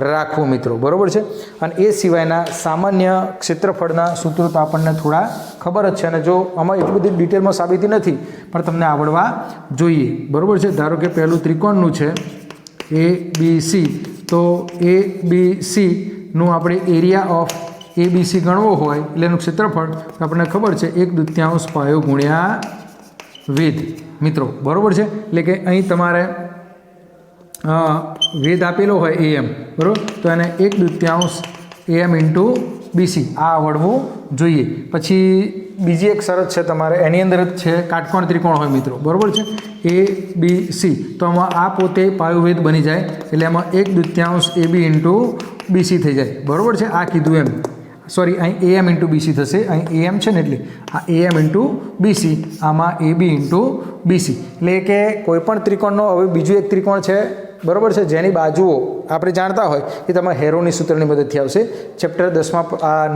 રાખવું મિત્રો. બરાબર છે. અને એ સિવાયના સામાન્ય ક્ષેત્રફળના સૂત્રો તો આપણને થોડા ખબર જ છે અને જો આમાં એટલી બધી ડિટેલમાં સાબિતી નથી પણ તમને આવડવા જોઈએ. બરાબર છે. ધારો કે પહેલું ત્રિકોણનું છે ABC, તો ABCનું આપણે એરિયા ઓફ ABC ગણવો હોય એટલે એનું ક્ષેત્રફળ આપણને ખબર છે 1/2 પાયો ગુણ્યા વેધ મિત્રો. બરાબર છે. એટલે કે અહીં તમારે વેધ આપેલો હોય AM, બરાબર, તો એને 1/2 AM ઇન્ટુ BC આ આવડવું જોઈએ. પછી બીજી એક શરત છે તમારે, એની અંદર જ છે કાટકોણ ત્રિકોણ હોય મિત્રો. બરાબર છે. ABC તો આમાં આ પોતે પાયોવેધ બની જાય એટલે એમાં 1/2 AB ઇન્ટુ BC થઈ જાય. બરાબર છે. આ કીધું એમ, સોરી, અહીં AM ઇન્ટુ BC થશે. અહીં AM છે ને એટલે આ AM ઇન્ટુ BC, આમાં AB ઇન્ટુ BC. એટલે કે કોઈ પણ ત્રિકોણનો હવે બીજું એક ત્રિકોણ છે, બરાબર છે, જેની બાજુઓ આપણે જાણતા હોય એ તમારે હેરોની સૂત્રની મદદથી આવશે. ચેપ્ટર 10માં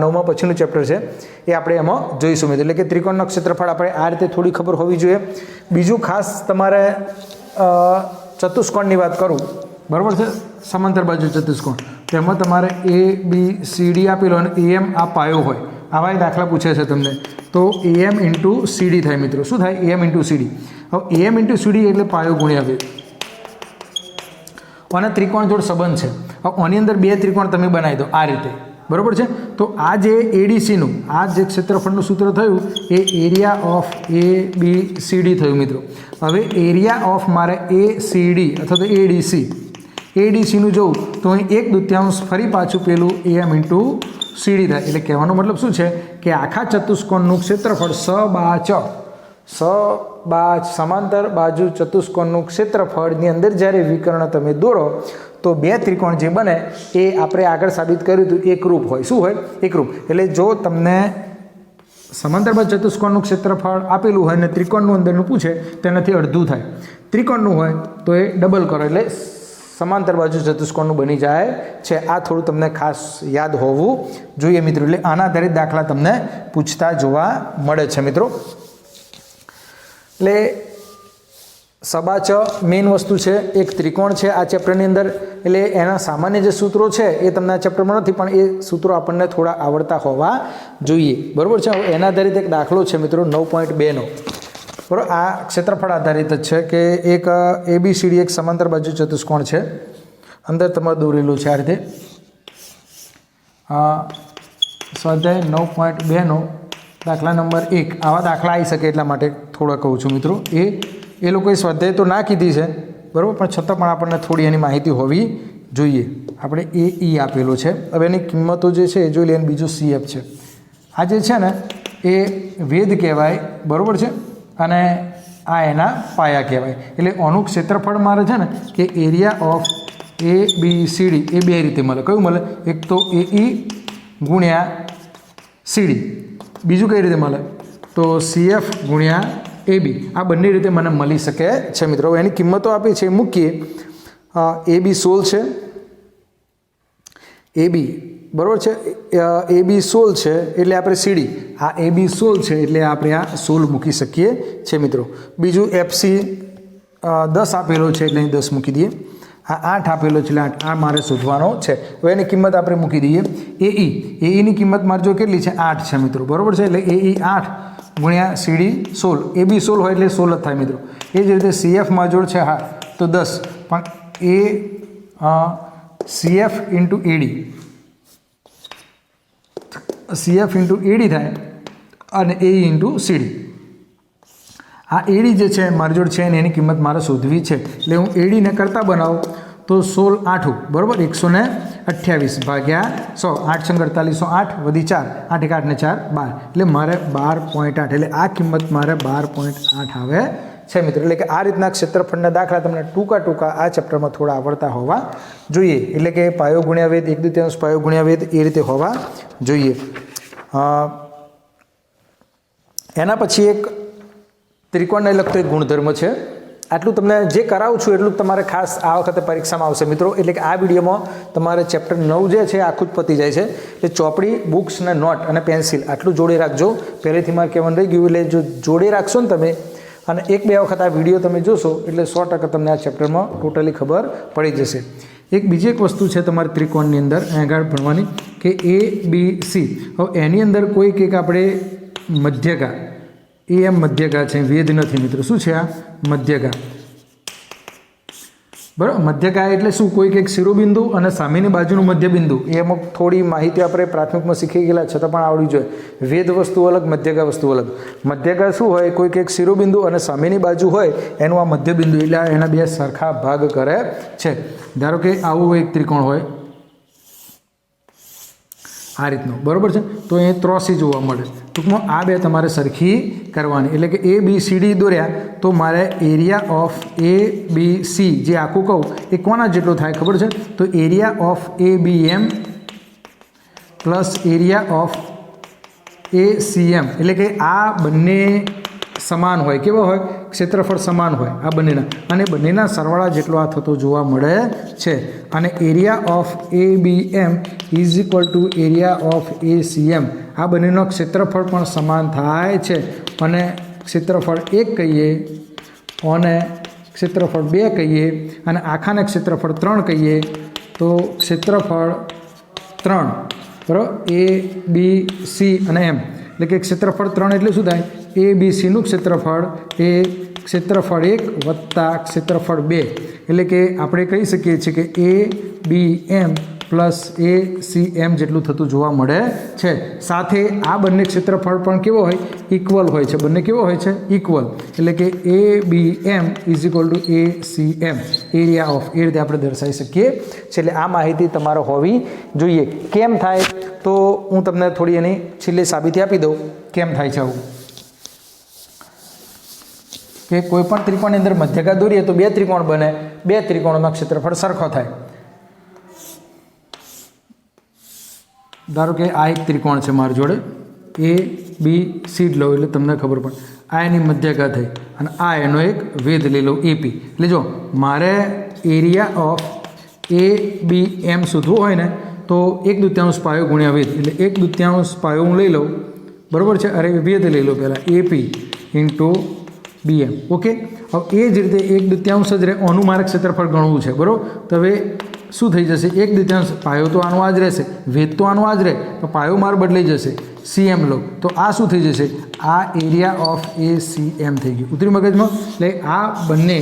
9માં પછીનું ચેપ્ટર છે એ આપણે એમાં જોઈશું મિત્રો. એટલે કે ત્રિકોણનો ક્ષેત્રફળ આપણે આ રીતે થોડી ખબર હોવી જોઈએ. બીજું ખાસ તમારે ચતુષ્કોણની વાત કરું, બરાબર છે, સમાંતર બાજુ ચતુષ્કોણ, તેમાં તમારે ABCD આપેલો અને AM આ પાયો હોય. આવા દાખલા પૂછે છે તમને તો AM ઇન્ટુ CD થાય મિત્રો. શું થાય? AM into CD. હવે AM ઇન્ટુ CD એટલે પાયો ગુણ્યા વેધ. અને ત્રિકોણ જોડ સંબંધ છે. હવે આની અંદર બે ત્રિકોણ તમે બનાવી દો આ રીતે. બરાબર છે. તો આ જે ADCનું આ જે ક્ષેત્રફળનું સૂત્ર થયું એ એરિયા ઓફ ABCD થયું મિત્રો. હવે એરિયા ઓફ મારે ACD અથવા તો ADCનું જોઉં તો અહીં 1/2 ફરી પાછું પેલું AM ઇન્ટુ CD થાય. એટલે કહેવાનો મતલબ શું છે કે આખા ચતુષ્કોણનું ક્ષેત્રફળ સબાચ સમાંતર બાજુ ચતુષ્કોણનું ક્ષેત્રફળની અંદર જ્યારે વિકર્ણ તમે દોરો તો બે ત્રિકોણ જે બને એ આપણે આગળ સાબિત કર્યું હતું એકરૂપ હોય. શું હોય? એકરૂપ. એટલે જો તમને સમાંતર બાજુ ચતુષ્કોણનું ક્ષેત્રફળ આપેલું હોય અને ત્રિકોણનું અંદરનું પૂછે તેનાથી અડધું થાય. ત્રિકોણનું હોય તો એ ડબલ કરો એટલે સમાંતર બાજુ ચતુષ્કોણનું બની જાય છે. આ થોડું તમને ખાસ યાદ હોવું જોઈએ મિત્રો. એટલે આના આધારે દાખલા તમને પૂછતા જોવા મળે છે મિત્રો. એટલે સબાચ મેઇન વસ્તુ છે, એક ત્રિકોણ છે આ ચેપ્ટરની અંદર, એટલે એના સામાન્ય જે સૂત્રો છે એ તમને આ ચેપ્ટરમાં નથી, પણ એ સૂત્રો આપણને થોડા આવડતા હોવા જોઈએ, બરાબર છે. એના આધારિત એક દાખલો છે મિત્રો 9.2નો, બરાબર. આ ક્ષેત્રફળ આધારિત જ છે કે એક ABCD એક સમાંતર બાજુ ચતુષ્કોણ છે, અંદર તમારે દોરેલું છે આ રીતે. સ્વાધ્યાય 9.2નો દાખલા નંબર 1. આવા દાખલા આવી શકે એટલા માટે થોડા કહું છું મિત્રો. એ લોકોએ સ્વાધ્યાય તો ના કીધી છે, બરાબર, પણ છતાં પણ આપણને થોડી એની માહિતી હોવી જોઈએ. આપણે AE આપેલો છે, હવે એની કિંમતો જે છે એ જોઈ લઈએ. અને બીજું CF છે. આ જે છે ને એ વેધ કહેવાય, બરાબર છે, અને આ એના પાયા કહેવાય. એટલે આનું ક્ષેત્રફળ મારે છે ને કે એરિયા ઓફ ABCD એ બે રીતે મળે. કયું મળે? એક તો AE ગુણ્યા CD, બીજું કઈ રીતે મળે તો CF ગુણ્યા AB. આ બંને રીતે મને મળી શકે છે મિત્રો. એની કિંમતો આપી છે એ મૂકીએ. AB 16 છે, AB બરાબર છે, AB 16 છે એટલે આપણે CD, આ AB 16 છે એટલે આપણે આ 16 મૂકી શકીએ છે મિત્રો. બીજું FC 10 આપેલો છે એટલે અહીં 10 મૂકી દઈએ. આ 8 આપેલો છે એટલે 8, આ મારે શોધવાનો છે. હવે એની કિંમત આપણે મૂકી દઈએ. AEની કિંમત મારે જો કેટલી છે? 8 છે મિત્રો, બરાબર છે. એટલે AE 8 ગુણ્યા CD 16, AB 16 હોય એટલે 16 જ થાય મિત્રો. એ જ રીતે CF જોડ છે, હા, તો 10, પણ CF into AD, CF into AD થાય અને AE ઇન્ટુ CD. આ AD જે છે મારી જોડ છે ને એની કિંમત મારે શોધવી છે. એટલે હું AD ને કરતા બનાવું તો 16 8, બરાબર, 128 ભાગ્યા 100, 8 48, 108 વધી 4, 8 1 8 ને 4 12, એટલે મારે 12.8, એટલે આ કિંમત મારે 12.8 આવે છે મિત્રો. એટલે કે આ રીતના ક્ષેત્રફળના દાખલા તમને ટૂંકા આ ચેપ્ટરમાં થોડા આવડતા હોવા જોઈએ. એટલે કે પાયો ગુણ્યા વેધ, 1/2 પાયો ગુણ્યા વેધ એ રીતે હોવા જોઈએ. એના પછી એક ત્રિકોણને લગતો એક ગુણધર્મ છે. આટલું તમને જે કરાવું છું એટલું તમારે ખાસ આ વખતે પરીક્ષામાં આવશે મિત્રો. એટલે કે આ વિડીયોમાં તમારે ચેપ્ટર 9 જે છે આખું જ પતી જાય છે. એટલે ચોપડી, બુક્સ ને નોટ અને પેન્સિલ આટલું જોડે રાખજો. પહેલેથી મારે કહેવાનું રહી ગયું. એટલે જો જોડે રાખશો ને તમે અને 1-2 વખત આ વિડીયો તમે જોશો એટલે 100% તમને આ ચેપ્ટરમાં ટોટલી ખબર પડી જશે. એક બીજી એક વસ્તુ છે તમારે ત્રિકોણની અંદર આગળ ભણવાની કે ABC. હવે એની અંદર કોઈક એક આપણે મધ્યગા, એમ મધ્યગા છે, વેધ નથી મિત્રો. શું છે આ? મધ્યગા, બરાબર. મધ્યગા એટલે શું? કોઈક એક શિરોબિંદુ અને સામેની બાજુનું મધ્યબિંદુ. એ અમુક થોડી માહિતી આપણે પ્રાથમિકમાં શીખી ગયેલા છતાં પણ આવડવી જોઈએ. વેધ વસ્તુ અલગ, મધ્યગા વસ્તુ અલગ. મધ્યગા શું હોય? કોઈક એક શિરોબિંદુ અને સામેની બાજુ હોય એનું આ મધ્યબિંદુ, એટલે એના બે સરખા ભાગ કરે છે. ધારો કે આવું એક ત્રિકોણ હોય આ રીતનું, બરાબર છે, તો એ ત્રોસી જોવા મળે. ટૂંકમાં આ બે તમારે સરખી કરવાની. એટલે કે ABCD દોર્યા તો મારે એરિયા ઓફ ABC જે આખું કહું એ કોના જેટલો થાય ખબર છે? તો area of ABM plus area of ACM. એટલે કે આ બંને સમાન હોય. કેવા હોય? ક્ષેત્રફળ સમાન હોય આ બંનેના, અને બંનેના સરવાળા જેટલો આ થતો જોવા મળે છે. અને area of ABM is equal two area of ACM. આ બંનેનો ક્ષેત્રફળ પણ સમાન થાય છે. અને ક્ષેત્રફળ 1 કહીએ અને ક્ષેત્રફળ 2 કહીએ અને આખાને ક્ષેત્રફળ 3 કહીએ તો ક્ષેત્રફળ 3, બરાબર, ABC અને M. એટલે કે ક્ષેત્રફળ 3 એટલે શું થાય? ABCનું ક્ષેત્રફળ એ ક્ષેત્રફળ 1 વત્તા ક્ષેત્રફળ 2. એટલે કે આપણે કહી શકીએ છીએ કે ABM પ્લસ ACM જેટલું થતું જોવા મળે છે. સાથે આ બંને ક્ષેત્રફળ પણ કેવો હોય? ઇક્વલ હોય છે. બંને કેવો હોય છે? ઇક્વલ. એટલે કે ABM is equal to ACM, area of. એ રીતે આપણે દર્શાવી શકીએ છીએ. એટલે આ માહિતી તમારે હોવી જોઈએ. કેમ થાય તો હું તમને થોડી એની છેલ્લે સાબિતી આપી દઉં કેમ થાય છે આવું. કે કોઈ પણ ત્રિકોણની અંદર મધ્યગા દોરીએ તો 2 ત્રિકોણ બને, 2 ત્રિકોણોનો ક્ષેત્રફળ સરખો થાય. ધારો કે આ એક ત્રિકોણ છે મારી જોડે, ABC લો એટલે તમને ખબર પડે. આ એની મધ્યગા થઈ અને આ એનો એક વેધ લઈ લો AP. એટલે જો મારે એરિયા ઓફ ABM શોધવું હોય ને તો 1/2 પાયો ગુણ્યા વેધ. એટલે 1/2 પાયો હું લઈ લઉં, બરાબર છે, અરે વેધ લઈ લો પહેલાં, AP ઇન્ટુ BM. ઓકે. હવે એ જ રીતે 1/2 જ રહે, આનું મારે ક્ષેત્રફળ ગણવું છે, બરાબર. તો હવે શું થઈ જશે? 1/2 પાયો તો આનો આ જ રહેશે, વેધ તો આનો આ જ રહે, તો પાયો માર બદલાઈ જશે, CM લો તો આ શું થઈ જશે? આ એરિયા ઓફ એ CM થઈ ગયું. ઉતરી મગજમાં? એટલે આ બંને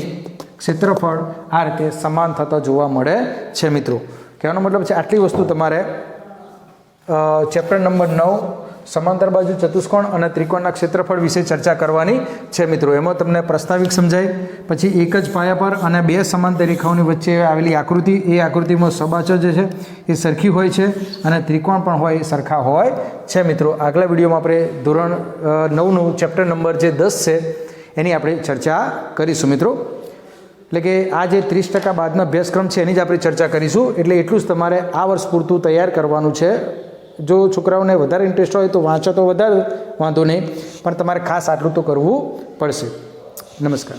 ક્ષેત્રફળ આ રીતે સમાન થતા જોવા મળે છે મિત્રો. કહેવાનો મતલબ છે આટલી વસ્તુ તમારે ચેપ્ટર નંબર 9 સમાંતર બાજુ ચતુષ્કોણ અને ત્રિકોણના ક્ષેત્રફળ વિશે ચર્ચા કરવાની છે મિત્રો. એમાં તમને પ્રસ્તાવિક સમજાય, પછી એક જ પાયા પર અને બે સમાંતર રેખાઓની વચ્ચે આવેલી આકૃતિ, એ આકૃતિમાં સબાચર જે છે એ સરખી હોય છે અને ત્રિકોણ પણ હોય એ સરખા હોય છે મિત્રો. આગલા વિડીયોમાં આપણે ધોરણ 9નું ચેપ્ટર નંબર જે 10 છે એની આપણે ચર્ચા કરીશું મિત્રો. એટલે કે આ જે 30% બાદનો અભ્યાસક્રમ છે એની જ આપણે ચર્ચા કરીશું. એટલે એટલું જ તમારે આ વર્ષ પૂરતું તૈયાર કરવાનું છે. જો છોકરાઓને વધારે ઇન્ટરેસ્ટ હોય તો વાંચો તો વધારે વાંધો નહીં, પણ તમારે ખાસ આટલું તો કરવું પડશે. નમસ્કાર.